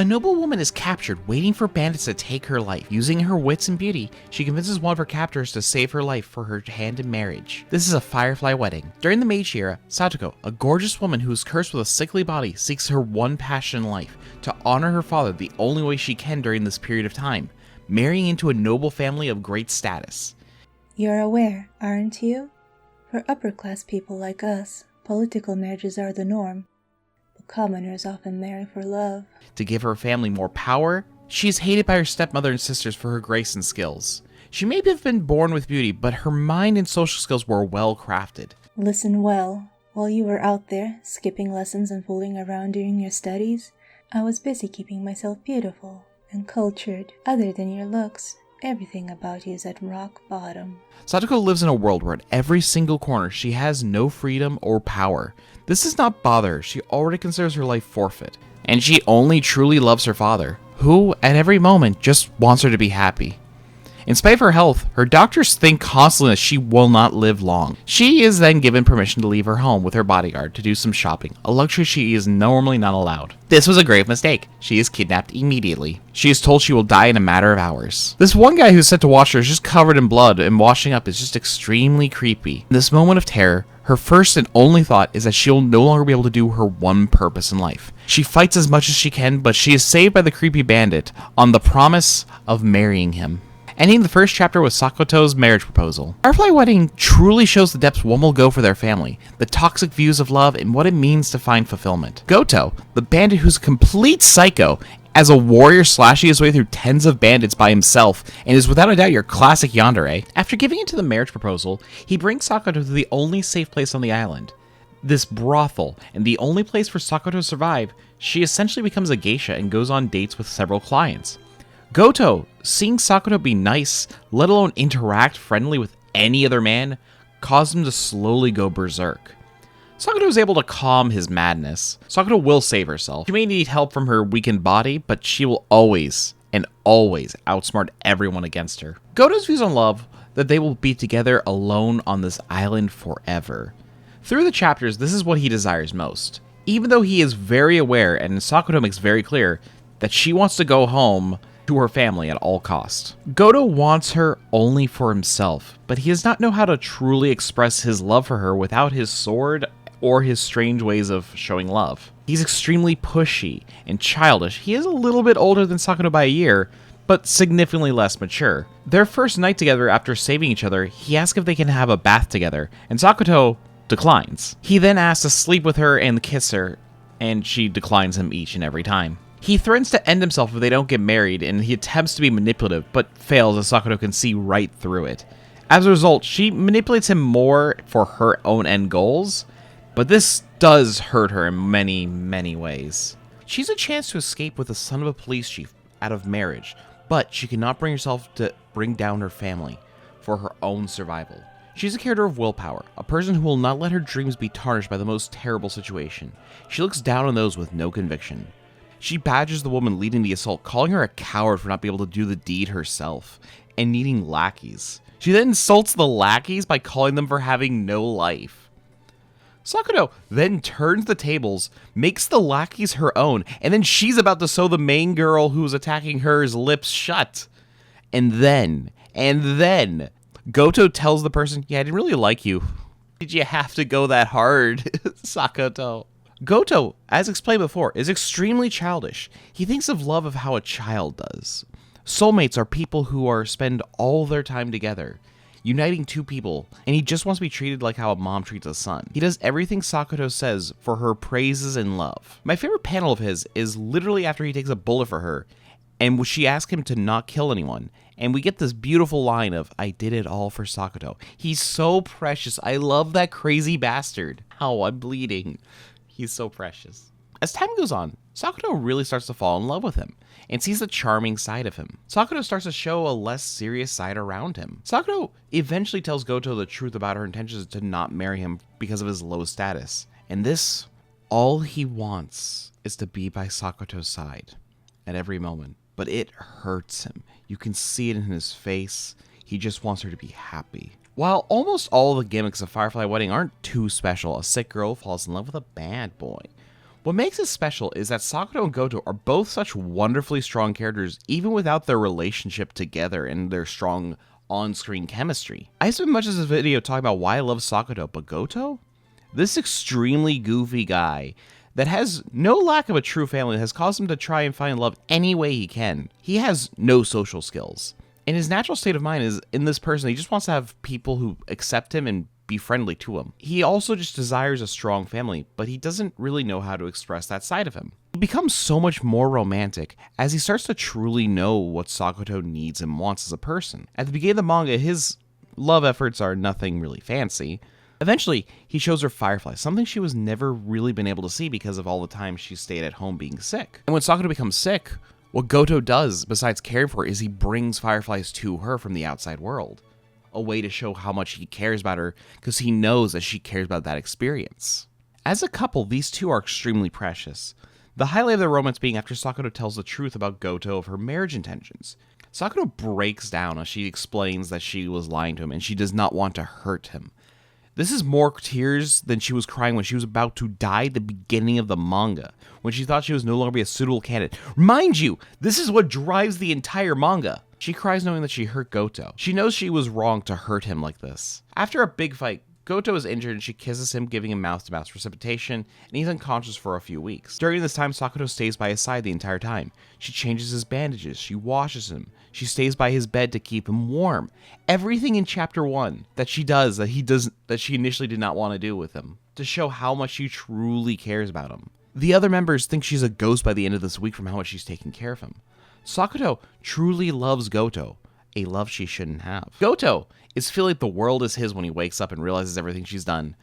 A noble woman is captured, waiting for bandits to take her life. Using her wits and beauty, she convinces one of her captors to save her life for her hand in marriage. This is a Firefly Wedding. During the Meiji era, Satoko, a gorgeous woman who is cursed with a sickly body, seeks her one passion in life, to honor her father the only way she can during this period of time, marrying into a noble family of great status. You're aware, aren't you? For upper-class people like us, political marriages are the norm. But commoners often marry for love. To give her family more power, she is hated by her stepmother and sisters for her grace and skills. She may have been born with beauty, but her mind and social skills were well crafted. Listen well. While you were out there, skipping lessons and fooling around during your studies, I was busy keeping myself beautiful and cultured. Other than your looks, everything about you is at rock bottom. Satoko lives in a world where at every single corner she has no freedom or power. This does not bother her. She already considers her life forfeit. And she only truly loves her father, who, at every moment, just wants her to be happy. In spite of her health, her doctors think constantly that she will not live long. She is then given permission to leave her home with her bodyguard to do some shopping, a luxury she is normally not allowed. This was a grave mistake. She is kidnapped immediately. She is told she will die in a matter of hours. This one guy who's set to watch her is just covered in blood, and washing up is just extremely creepy. In this moment of terror, her first and only thought is that she'll no longer be able to do her one purpose in life. She fights as much as she can, but she is saved by the creepy bandit on the promise of marrying him. Ending the first chapter with Sakoto's marriage proposal. Firefly Wedding truly shows the depths one will go for their family, the toxic views of love, and what it means to find fulfillment. Goto, the bandit who's a complete psycho, as a warrior slashing his way through tens of bandits by himself, and is without a doubt your classic yandere. After giving in to the marriage proposal, he brings Sakoto to the only safe place on the island, this brothel, and the only place for Sakoto to survive. She essentially becomes a geisha and goes on dates with several clients. Goto, seeing Sakoto be nice, let alone interact friendly with any other man, caused him to slowly go berserk. Sakoto is able to calm his madness. Sakoto will save herself. She may need help from her weakened body, but she will always and always outsmart everyone against her. Goto's views on love, that they will be together alone on this island forever. Through the chapters, this is what he desires most. Even though he is very aware, and Sakoto makes very clear, that she wants to go home to her family at all costs. Goto wants her only for himself, but he does not know how to truly express his love for her without his sword or his strange ways of showing love. He's extremely pushy and childish. He is a little bit older than Sakoto by a year, but significantly less mature. Their first night together after saving each other, he asks if they can have a bath together, and Sakoto declines. He then asks to sleep with her and kiss her, and she declines him each and every time. He threatens to end himself if they don't get married, and he attempts to be manipulative, but fails as Sakoto can see right through it. As a result, she manipulates him more for her own end goals, but this does hurt her in many, many ways. She's a chance to escape with the son of a police chief out of marriage, but she cannot bring herself to bring down her family for her own survival. She's a character of willpower, a person who will not let her dreams be tarnished by the most terrible situation. She looks down on those with no conviction. She badgers the woman leading the assault, calling her a coward for not being able to do the deed herself, and needing lackeys. She then insults the lackeys by calling them for having no life. Sakoto then turns the tables, makes the lackeys her own, and then she's about to sew the main girl who's attacking her's lips shut. And then, Goto tells the person, "Yeah, I didn't really like you. Did you have to go that hard, Sakoto?" Goto, as explained before, is extremely childish. He thinks of love of how a child does. Soulmates are people who spend all their time together, uniting two people, and he just wants to be treated like how a mom treats a son. He does everything Sakoto says for her praises and love. My favorite panel of his is literally after he takes a bullet for her, and she asks him to not kill anyone, and we get this beautiful line of, "I did it all for Sakoto." He's so precious. I love that crazy bastard. Ow, I'm bleeding. He's so precious. As time goes on, Sakoto really starts to fall in love with him and sees the charming side of him. Sakoto starts to show a less serious side around him. Sakoto eventually tells Goto the truth about her intentions to not marry him because of his low status. And this, all he wants is to be by Sakoto's side at every moment. But it hurts him. You can see it in his face. He just wants her to be happy. While almost all the gimmicks of Firefly Wedding aren't too special, a sick girl falls in love with a bad boy. What makes it special is that Sakuto and Goto are both such wonderfully strong characters even without their relationship together and their strong on-screen chemistry. I spent much of this video talking about why I love Sakuto, but Goto? This extremely goofy guy that has no lack of a true family has caused him to try and find love any way he can. He has no social skills. And his natural state of mind is in this person, he just wants to have people who accept him and be friendly to him. He also just desires a strong family, but he doesn't really know how to express that side of him. He becomes so much more romantic as he starts to truly know what Sakuto needs and wants as a person. At the beginning of the manga, his love efforts are nothing really fancy. Eventually, he shows her Firefly, something she was never really been able to see because of all the time she stayed at home being sick. And when Sakuto becomes sick, what Goto does, besides caring for her, is he brings fireflies to her from the outside world. A way to show how much he cares about her, because he knows that she cares about that experience. As a couple, these two are extremely precious. The highlight of their romance being after Sakuto tells the truth about Goto of her marriage intentions. Sakuto breaks down as she explains that she was lying to him and she does not want to hurt him. This is more tears than she was crying when she was about to die at the beginning of the manga, when she thought she was no longer be a suitable candidate. Mind you, this is what drives the entire manga. She cries knowing that she hurt Goto. She knows she was wrong to hurt him like this. After a big fight, Goto is injured and she kisses him, giving him mouth-to-mouth precipitation, and he's unconscious for a few weeks. During this time, Sakuto stays by his side the entire time. She changes his bandages, she washes him, she stays by his bed to keep him warm. Everything in chapter 1 that she does that she initially did not want to do with him, to show how much she truly cares about him. The other members think she's a ghost by the end of this week from how much she's taking care of him. Sakuto truly loves Goto, a love she shouldn't have. Goto is feeling like the world is his when he wakes up and realizes everything she's done.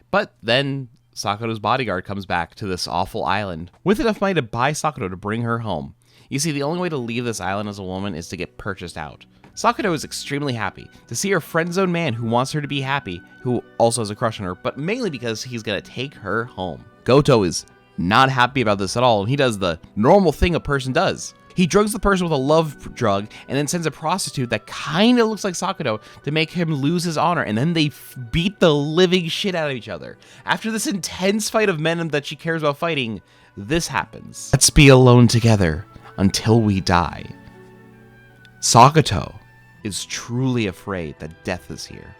But then Sakuto's bodyguard comes back to this awful island with enough money to buy Sakuto to bring her home. You see, the only way to leave this island as a woman is to get purchased out. Sakuto is extremely happy to see her friend-zoned man who wants her to be happy, who also has a crush on her, but mainly because he's gonna take her home. Goto is not happy about this at all, and he does the normal thing a person does. He drugs the person with a love drug and then sends a prostitute that kind of looks like Sakuto to make him lose his honor, and then they beat the living shit out of each other. After this intense fight of men that she cares about fighting, this happens. Let's be alone together until we die. Sakuto is truly afraid that death is here.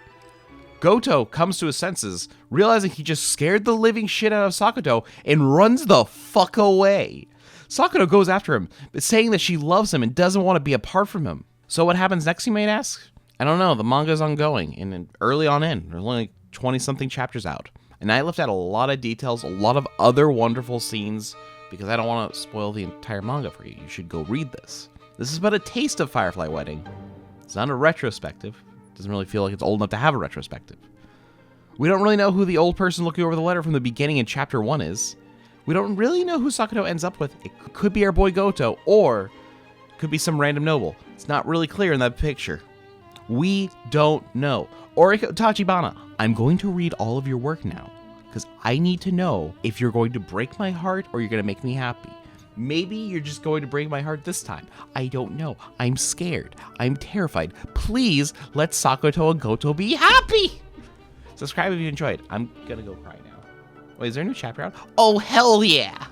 Goto comes to his senses, realizing he just scared the living shit out of Sakuto and runs the fuck away. Sakuto goes after him, saying that she loves him and doesn't want to be apart from him. So what happens next, you might ask? I don't know, the manga's ongoing, and early on in, there's only like 20-something chapters out. And I left out a lot of details, a lot of other wonderful scenes, because I don't want to spoil the entire manga for you. You should go read this. This is but a taste of Firefly Weddding. It's not a retrospective. It doesn't really feel like it's old enough to have a retrospective. We don't really know who the old person looking over the letter from the beginning in chapter 1 is. We don't really know who Sakuto ends up with. It could be our boy Goto, or it could be some random noble. It's not really clear in that picture. We don't know. Or Tachibana, I'm going to read all of your work now, because I need to know if you're going to break my heart or you're going to make me happy. Maybe you're just going to break my heart this time. I don't know. I'm scared. I'm terrified. Please let Sakuto and Goto be happy. Subscribe if you enjoyed. I'm going to go cry now. Wait, is there a new chapter out? Oh, hell yeah!